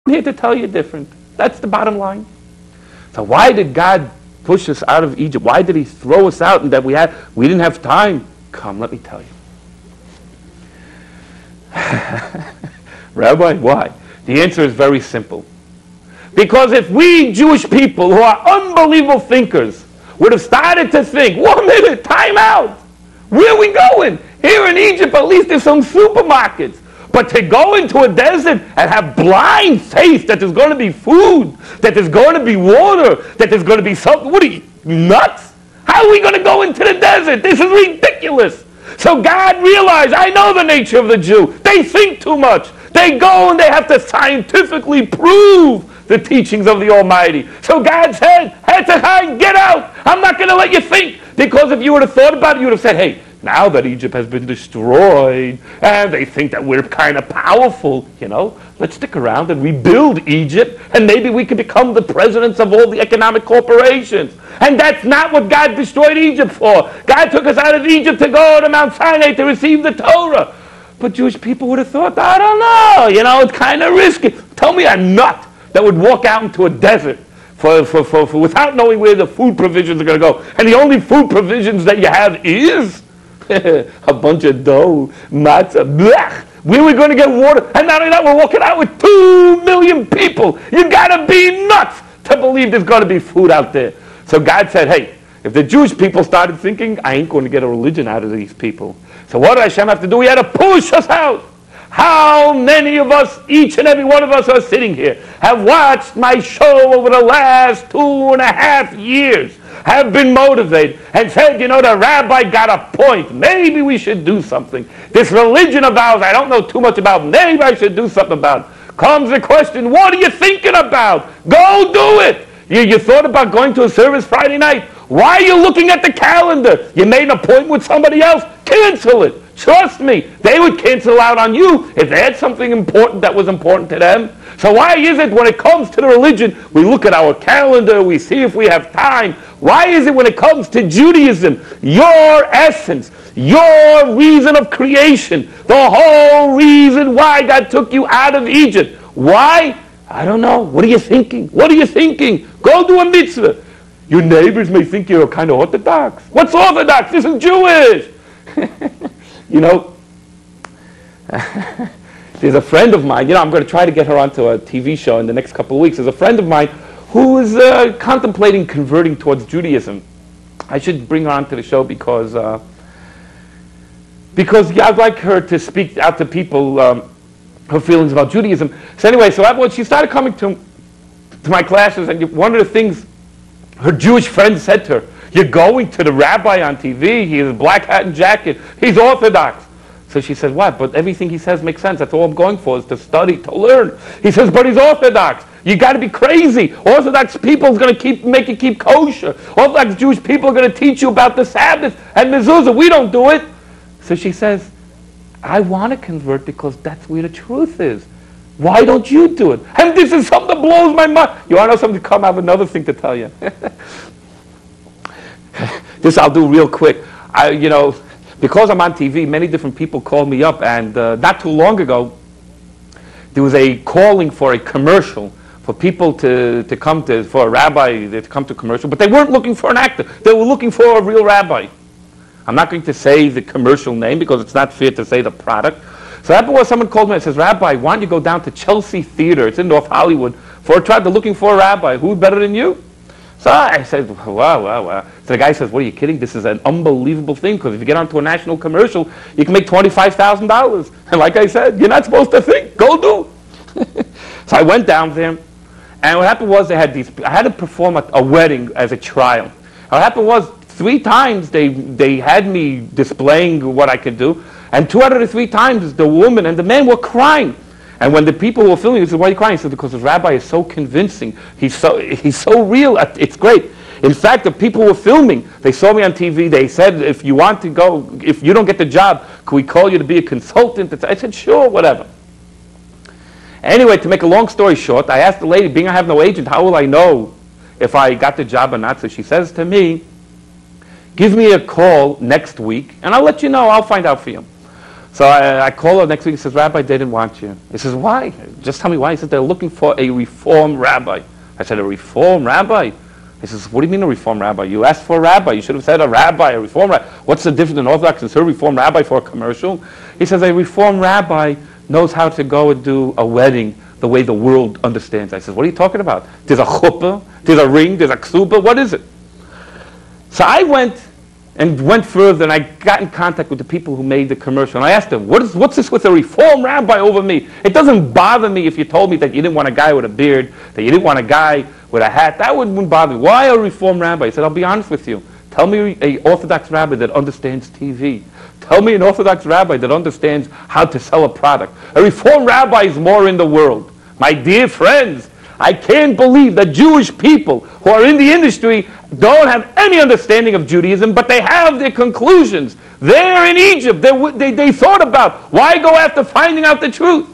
I'm here to tell you different. That's the bottom line. So why did God push us out of Egypt? Why did he throw us out and that we didn't have time? Come, let me tell you. Rabbi, why? The answer is very simple. Because if we Jewish people who are unbelievable thinkers would have started to think, 1 minute, time out. Where are we going? Here in Egypt, at least there's some supermarkets. But to go into a desert and have blind faith that there's going to be food, that there's going to be water, that there's going to be something, what are you, nuts? How are we going to go into the desert? This is ridiculous. So God realized, I know the nature of the Jew. They think too much. They go and they have to scientifically prove the teachings of the Almighty. So God said, Hezekiah, get out. I'm not going to let you think. Because if you would have thought about it, you would have said, hey, now that Egypt has been destroyed, and they think that we're kind of powerful, let's stick around and rebuild Egypt, and maybe we could become the presidents of all the economic corporations. And that's not what God destroyed Egypt for. God took us out of Egypt to go to Mount Sinai to receive the Torah. But Jewish people would have thought, I don't know, it's kind of risky. Tell me a nut that would walk out into a desert for without knowing where the food provisions are going to go. And the only food provisions that you have is a bunch of dough, matzah, blech. Where are we going to get water? And not only that, we're walking out with 2 million people. You got to be nuts to believe there's going to be food out there. So God said, hey, if the Jewish people started thinking, I ain't going to get a religion out of these people. So what did Hashem have to do? He had to push us out. How many of us, each and every one of us are sitting here, have watched my show over the last 2.5 years, have been motivated, and said, the rabbi got a point. Maybe we should do something. This religion of ours, I don't know too much about. Maybe I should do something about it. Comes the question, what are you thinking about? Go do it. You thought about going to a service Friday night. Why are you looking at the calendar? You made an appointment with somebody else. Cancel it. Trust me, they would cancel out on you if they had something important that was important to them. So why is it when it comes to the religion, we look at our calendar, we see if we have time. Why is it when it comes to Judaism, your essence, your reason of creation, the whole reason why God took you out of Egypt? Why? I don't know. What are you thinking? What are you thinking? Go do a mitzvah. Your neighbors may think you're kind of Orthodox. What's Orthodox? This is Jewish. There's a friend of mine, I'm going to try to get her onto a TV show in the next couple of weeks. There's a friend of mine who is contemplating converting towards Judaism. I should bring her onto the show because I'd like her to speak out to people her feelings about Judaism. So anyway, when she started coming to my classes, and one of the things her Jewish friend said to her, you're going to the rabbi on TV, he has a black hat and jacket, he's Orthodox. So she said, what? But everything he says makes sense. That's all I'm going for, is to study, to learn. He says, but he's Orthodox. You got to be crazy. Orthodox people is going to make you keep kosher. Orthodox Jewish people are going to teach you about the Sabbath and mezuzah. We don't do it. So she says, I want to convert because that's where the truth is. Why don't you do it? And this is something that blows my mind. You want to know something? Come, I have another thing to tell you. This I'll do real quick. Because I'm on TV, many different people called me up, and not too long ago, there was a calling for a commercial for people to come to, for a rabbi to come to commercial, but they weren't looking for an actor. They were looking for a real rabbi. I'm not going to say the commercial name because it's not fair to say the product. So that was someone called me and says, Rabbi, why don't you go down to Chelsea Theater? It's in North Hollywood for a trial. They're looking for a rabbi. Who's better than you? So I said, wow. So the guy says, what are you kidding? This is an unbelievable thing because if you get onto a national commercial, you can make $25,000. And like I said, you're not supposed to think. Go do. So I went down there, and what happened was I had to perform a wedding as a trial. What happened was 3 times they had me displaying what I could do, and 2 out of the 3 times the woman and the man were crying. And when the people were filming, they said, why are you crying? He said, because the rabbi is so convincing. He's so real. It's great. In fact, the people were filming. They saw me on TV. They said, if you want to go, if you don't get the job, can we call you to be a consultant? I said, sure, whatever. Anyway, to make a long story short, I asked the lady, being I have no agent, how will I know if I got the job or not? So she says to me, give me a call next week, and I'll let you know. I'll find out for you. So I call her next week. He says, Rabbi, they didn't want you. He says, why? Just tell me why. He says, they're looking for a reform rabbi. I said, a reform rabbi? He says, what do you mean a reform rabbi? You asked for a rabbi. You should have said a rabbi, a reform rabbi. What's the difference in Orthodox and a reform rabbi for a commercial? He says, a reform rabbi knows how to go and do a wedding the way the world understands. I said, what are you talking about? There's a chuppah, there's a ring, there's a ksuba. What is it? So I went further, and I got in contact with the people who made the commercial. And I asked them, what's this with a reform rabbi over me? It doesn't bother me if you told me that you didn't want a guy with a beard, that you didn't want a guy with a hat. That wouldn't bother me. Why a reform rabbi? He said, I'll be honest with you. Tell me an Orthodox rabbi that understands TV. Tell me an Orthodox rabbi that understands how to sell a product. A reform rabbi is more in the world. My dear friends, I can't believe that Jewish people who are in the industry don't have any understanding of Judaism, but they have their conclusions. They're in Egypt. They thought about, why go after finding out the truth?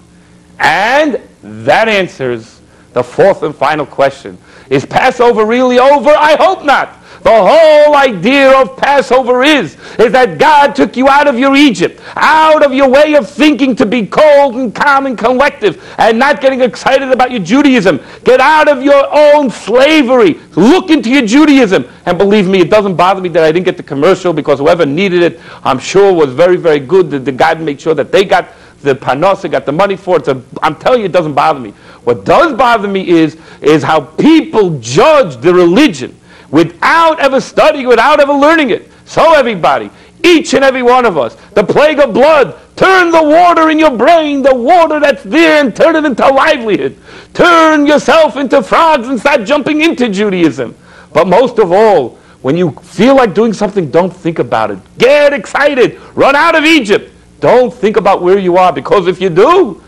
And that answers the fourth and final question. Is Passover really over? I hope not. The whole idea of Passover is that God took you out of your Egypt, out of your way of thinking to be cold and calm and collective and not getting excited about your Judaism. Get out of your own slavery. Look into your Judaism. And believe me, it doesn't bother me that I didn't get the commercial, because whoever needed it, I'm sure was very, very good. The God made sure that they got the panos, got the money for it. So I'm telling you, it doesn't bother me. What does bother me is how people judge the religion without ever studying, without ever learning it. So everybody, each and every one of us, the plague of blood, turn the water in your brain, the water that's there, and turn it into livelihood. Turn yourself into frogs and start jumping into Judaism. But most of all, when you feel like doing something, don't think about it. Get excited. Run out of Egypt. Don't think about where you are, because if you do,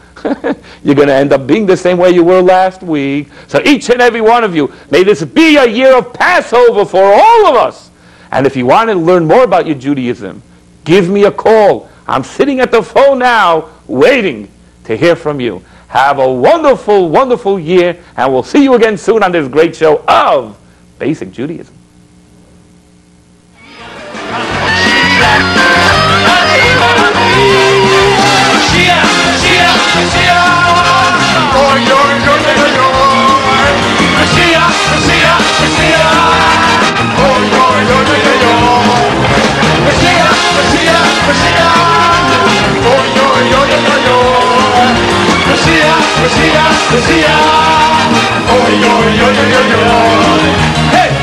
you're going to end up being the same way you were last week. So each and every one of you, may this be a year of Passover for all of us. And if you want to learn more about your Judaism, give me a call. I'm sitting at the phone now waiting to hear from you. Have a wonderful, wonderful year, and we'll see you again soon on this great show of Basic Judaism. Hey!